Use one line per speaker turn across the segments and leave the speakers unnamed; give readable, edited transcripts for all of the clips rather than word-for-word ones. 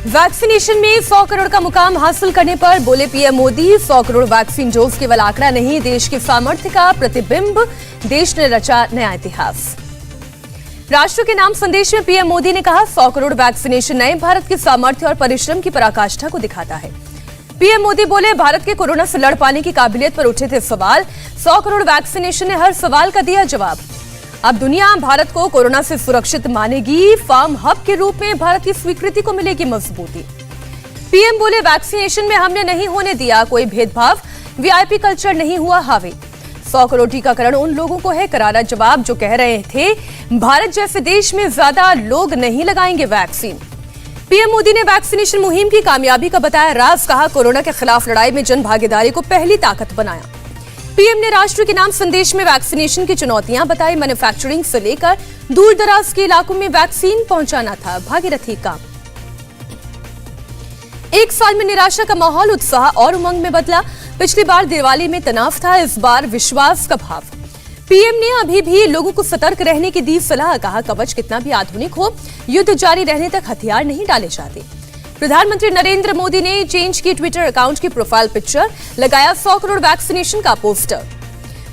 Vaccination में 100 करोड़ का मुकाम हासिल करने पर बोले PM Modi, 100 crore vaccine dose केवल आंकड़ा नहीं, देश के सामर्थ्य का प्रतिबिंब, देश ने रचा नया इतिहास। राष्ट्र के नाम संदेश में पीएम मोदी ने कहा, 100 करोड़ वैक्सीनेशन नए भारत के सामर्थ्य और परिश्रम की पराकाष्ठा को दिखाता है। पीएम मोदी बोले, भारत के कोरोना से लड़ पाने की काबिलियत पर उठे थे सवाल, 100 करोड़ वैक्सीनेशन ने हर सवाल का दिया जवाब। अब दुनिया भारत को कोरोना से सुरक्षित मानेगी, फार्म हब के रूप में भारत की स्वीकृति को मिलेगी मजबूती। पीएम बोले, वैक्सीनेशन में हमने नहीं होने दिया कोई भेदभाव, वीआईपी कल्चर नहीं हुआ हावी। 100 करोड़ टीकाकरण उन लोगों को है करारा जवाब जो कह रहे थे भारत जैसे देश में ज्यादा लोग नहीं लगाएंगे वैक्सीन। पीएम मोदी ने वैक्सीनेशन मुहिम की कामयाबी का बताया राज, कहा कोरोना के खिलाफ लड़ाई में जन भागीदारी को पहली ताकत बनाया। पीएम ने राष्ट्र के नाम संदेश में वैक्सीनेशन की चुनौतियां बताई, मैन्युफैक्चरिंग से लेकर दूर दराज के इलाकों में वैक्सीन पहुंचाना था भागीरथी काम। एक साल में निराशा का माहौल उत्साह और उमंग में बदला, पिछली बार दिवाली में तनाव था, इस बार विश्वास का भाव। पीएम ने अभी भी लोगों को सतर्क रहने की दी सलाह, कहा कवच कितना भी आधुनिक हो, युद्ध जारी रहने तक हथियार नहीं डाले जाते। प्रधानमंत्री नरेंद्र मोदी ने चेंज की ट्विटर अकाउंट की प्रोफाइल पिक्चर, लगाया 100 करोड़ वैक्सीनेशन का पोस्टर।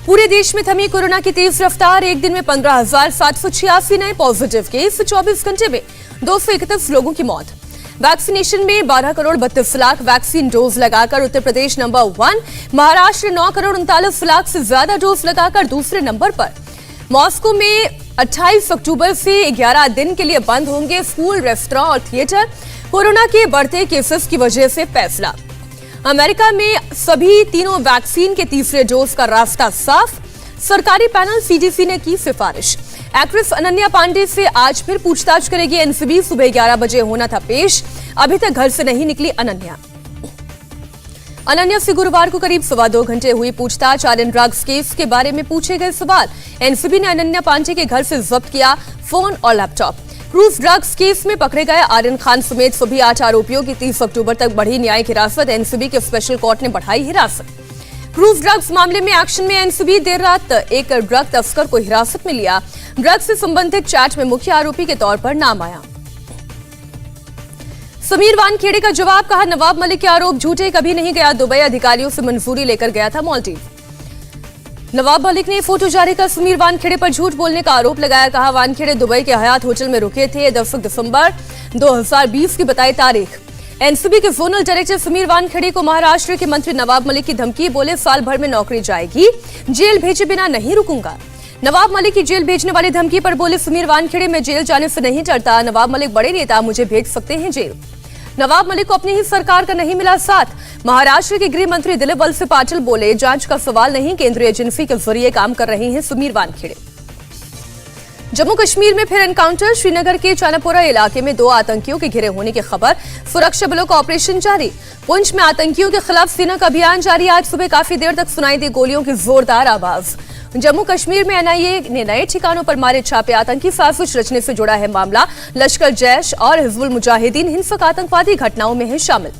पूरे देश में थमी कोरोना की तेज रफ्तार, एक दिन में 15,786 नए पॉजिटिव केस, 24 घंटे में 231 लोगों की मौत। वैक्सीनेशन में 12 करोड़ 32 लाख वैक्सीन डोज लगाकर उत्तर प्रदेश नंबर 1, महाराष्ट्र 9 करोड़ 39 लाख से ज्यादा डोज लगाकर दूसरे नंबर पर। मॉस्को में 28 अक्टूबर से 11 दिन के लिए बंद होंगे स्कूल, रेस्तरां और थिएटर, कोरोना के बढ़ते केसेस की वजह से फैसला। अमेरिका में सभी तीनों वैक्सीन के तीसरे डोज का रास्ता साफ, सरकारी पैनल सीडीसी ने की सिफारिश। एक्ट्रेस अनन्या पांडे से आज फिर पूछताछ करेगी एनसीबी, सुबह 11 बजे होना था पेश, अभी तक घर से नहीं निकली अनन्या। अनन्या से गुरुवार को करीब 2.25 घंटे हुई पूछताछ, आर्यन ड्रग्स केस के बारे में पूछे गए सवाल। एनसीबी ने अनन्या पांडे के घर से जब्त किया फोन और लैपटॉप। क्रूज ड्रग्स केस में पकड़े गए आर्यन खान समेत सभी 8 आरोपियों की 30 अक्टूबर तक बढ़ी न्यायिक हिरासत, एनसीबी के स्पेशल कोर्ट ने बढ़ाई हिरासत। क्रूज ड्रग्स मामले में एक्शन में एनसीबी देर रात एक ड्रग तस्कर को हिरासत में लिया। ड्रग्स से संबंधित चैट में मुख्य आरोपी के तौर पर नाम आया। समीर वानखेड़े का जवाब, कहा नवाब मलिक के आरोप झूठे, कभी नहीं गया दुबई, अधिकारियों से मंजूरी लेकर गया था मालदीव। नवाब मलिक ने फोटो जारी कर समीर वानखेड़े पर झूठ बोलने का आरोप लगाया, कहा वानखेड़े दुबई के हयात होटल में रुके थे, 10 दिसंबर 2020 की बताई तारीख। एनसीबी के जोनल डायरेक्टर समीर वानखेड़े को महाराष्ट्र के मंत्री नवाब मलिक की धमकी, बोले साल भर में नौकरी जाएगी, जेल भेजे बिना नहीं रुकूंगा। नवाब मलिक की जेल भेजने वाली धमकी पर बोले समीर वानखेड़े, में जेल जाने से नहीं डरता, नवाब मलिक बड़े नेता, मुझे भेज सकते हैं जेल। नवाब मलिक को अपनी ही सरकार का नहीं मिला साथ। महाराष्ट्र के गृह मंत्री दिलीप वलसे पाटिल बोले, जांच का सवाल नहीं, केंद्रीय एजेंसी के जरिए काम कर रहे हैं समीर वानखेड़े। जम्मू कश्मीर में फिर एनकाउंटर, श्रीनगर के चानापोरा इलाके में 2 आतंकियों के घिरे होने की खबर, सुरक्षा बलों का ऑपरेशन जारी। पुंछ में आतंकियों के खिलाफ सेना का अभियान जारी, आज सुबह काफी देर तक सुनाई दी गोलियों की जोरदार आवाज। जम्मू कश्मीर में एनआईए ने नए ठिकानों पर मारे छापे, आतंकी साजिश रचने से जुड़ा है मामला, लश्कर जैश और हिजबुल मुजाहिदीन हिंसक आतंकवादी घटनाओं में है शामिल।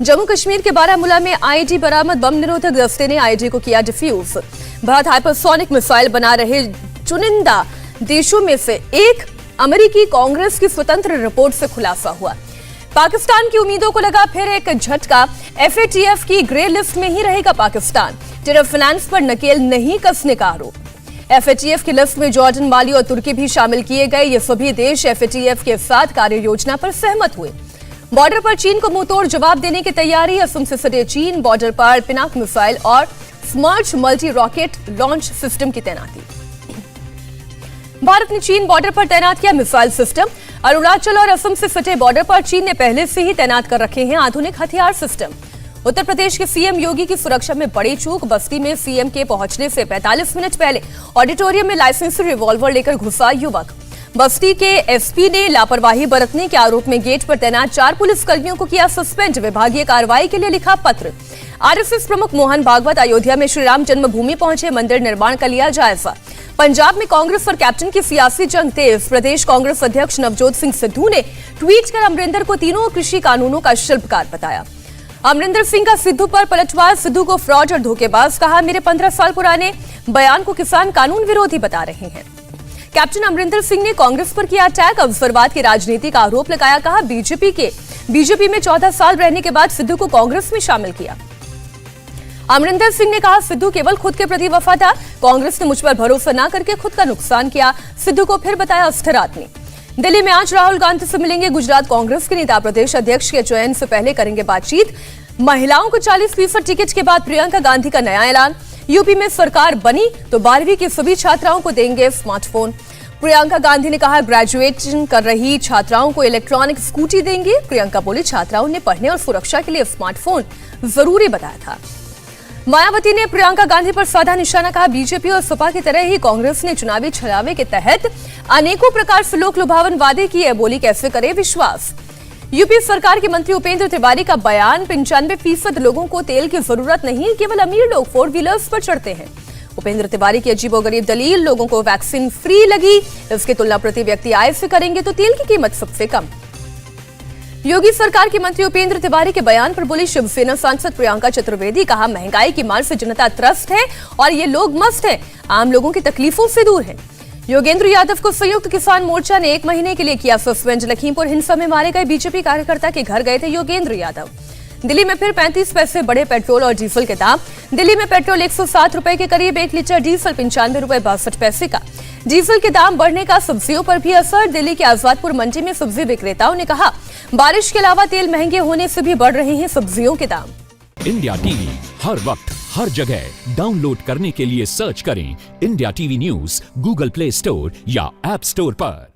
जम्मू कश्मीर के बारामूला में आईईडी बरामद, बम निरोधक दस्ते ने आईईडी को किया डिफ्यूज। भारत हाइपरसोनिक मिसाइल बना रहे चुनिंदा देशों में से एक, अमेरिकी कांग्रेस की स्वतंत्र रिपोर्ट से खुलासा हुआ। पाकिस्तान की उम्मीदों को लगा फिर एक झटका, एफएटीएफ की ग्रे लिस्ट में ही रहेगा पाकिस्तान, टेरर फाइनेंस पर नकेल नहीं कसने का आरोप। एफएटीएफ की लिस्ट में जॉर्डन, माली और तुर्की भी शामिल किए गए, ये सभी देश एफएटीएफ के साथ कार्य योजना पर सहमत हुए। बॉर्डर पर चीन को मुंहतोड़ जवाब देने की तैयारी, असम से सटे चीन, बॉर्डर पर पिनाक मिसाइल और smart multi rocket launch system की तैनाती। भारत ने चीन बॉर्डर पर तैनात किया मिसाइल सिस्टम, अरुणाचल और असम से सटे बॉर्डर पर चीन ने पहले से ही तैनात कर रखे हैं आधुनिक हथियार सिस्टम। उत्तर प्रदेश के सीएम योगी की सुरक्षा में बड़ी चूक, बस्ती में सीएम के पहुंचने से 45 मिनट पहले ऑडिटोरियम में लाइसेंसी रिवॉल्वर लेकर घुसा युवक। बस्ती के एसपी ने लापरवाही बरतने के आरोप में गेट पर तैनात 4 पुलिसकर्मियों को किया सस्पेंड, विभागीय कार्रवाई के लिए लिखा पत्र। आरएसएस प्रमुख मोहन भागवत अयोध्या में श्रीराम जन्मभूमि पहुंचे, मंदिर निर्माण का लिया जायजा। पंजाब में कांग्रेस और कैप्टन की सियासी जंग तेज, प्रदेश कांग्रेस अध्यक्ष नवजोत सिंह सिद्धू ने ट्वीट कर अमरिंदर को तीनों कृषि कानूनों का शिल्पकार बताया। अमरिंदर सिंह का सिद्धू पर पलटवार, सिद्धू को फ्रॉड और धोखेबाज कहा, मेरे 15 साल पुराने बयान को किसान कानून विरोधी बता रहे हैं। कैप्टन अमरिंदर सिंह ने कांग्रेस पर किया अटैक, अवसरवाद की राजनीति का आरोप लगाया, कहा बीजेपी के बीजेपी में 14 साल रहने के बाद सिद्धू को कांग्रेस में शामिल किया। अमरिंदर सिंह ने कहा, सिद्धू केवल खुद के प्रति वफा था, कांग्रेस ने मुझ पर भरोसा न करके खुद का नुकसान किया। सिद्धू को फिर बताया अस्थिर आदमी। दिल्ली में आज राहुल गांधी से मिलेंगे गुजरात कांग्रेस के नेता। प्रदेश अध्यक्ष के चयन से पहले करेंगे बातचीत। महिलाओं को 40% टिकट के बाद प्रियंका गांधी का नया ऐलान। यूपी में सरकार बनी तो 12वीं की सभी छात्राओं को देंगे स्मार्टफोन। प्रियंका गांधी ने कहा, ग्रेजुएशन कर रही छात्राओं को इलेक्ट्रॉनिक स्कूटी देंगे। प्रियंका बोली, छात्राओं ने पढ़ने और सुरक्षा के लिए स्मार्टफोन जरूरी बताया था। मायावती ने प्रियंका गांधी पर साधा निशाना कहा, बीजेपी और सपा की तरह ही कांग्रेस ने चुनावी छलावे के तहत अनेकों प्रकार से लोक लुभावन वादे किए। बोली, कैसे करे विश्वास। यूपी सरकार के मंत्री उपेंद्र तिवारी का बयान, 95% लोगों को तेल की जरूरत नहीं, केवल अमीर लोग 4 व्हीलर्स पर चढ़ते हैं। उपेंद्र तिवारी की अजीबोगरीब दलील, लोगों को वैक्सीन फ्री लगी, इसकी तुलना प्रति व्यक्ति आय से करेंगे तो तेल की कीमत सबसे कम। योगी सरकार के मंत्री उपेंद्र तिवारी के बयान पर बोली शिवसेना सांसद प्रियंका चतुर्वेदी, कहा, महंगाई की मार से जनता त्रस्त है और ये लोग मस्त हैं, आम लोगों की तकलीफों से दूर हैं। योगेंद्र यादव को संयुक्त किसान मोर्चा ने 1 महीने के लिए किया सस्पेंड। लखीमपुर हिंसा में मारे गए बीजेपी कार्यकर्ता के घर गए थे योगेंद्र यादव। दिल्ली में फिर 35 पैसे बढ़े पेट्रोल और डीजल के दाम। दिल्ली में पेट्रोल 107 रुपए के करीब, 1 लीटर डीजल 95 रुपए 62 पैसे का। डीजल के दाम बढ़ने का सब्जियों पर भी असर। दिल्ली के आजादपुर मंडी में सब्जी विक्रेताओं ने कहा, बारिश के अलावा तेल महंगे होने से भी बढ़ रहे हैं सब्जियों के दाम।
इंडिया टीवी हर वक्त हर जगह डाउनलोड करने के लिए सर्च करें India TV news Google play store या ऐप स्टोर पर।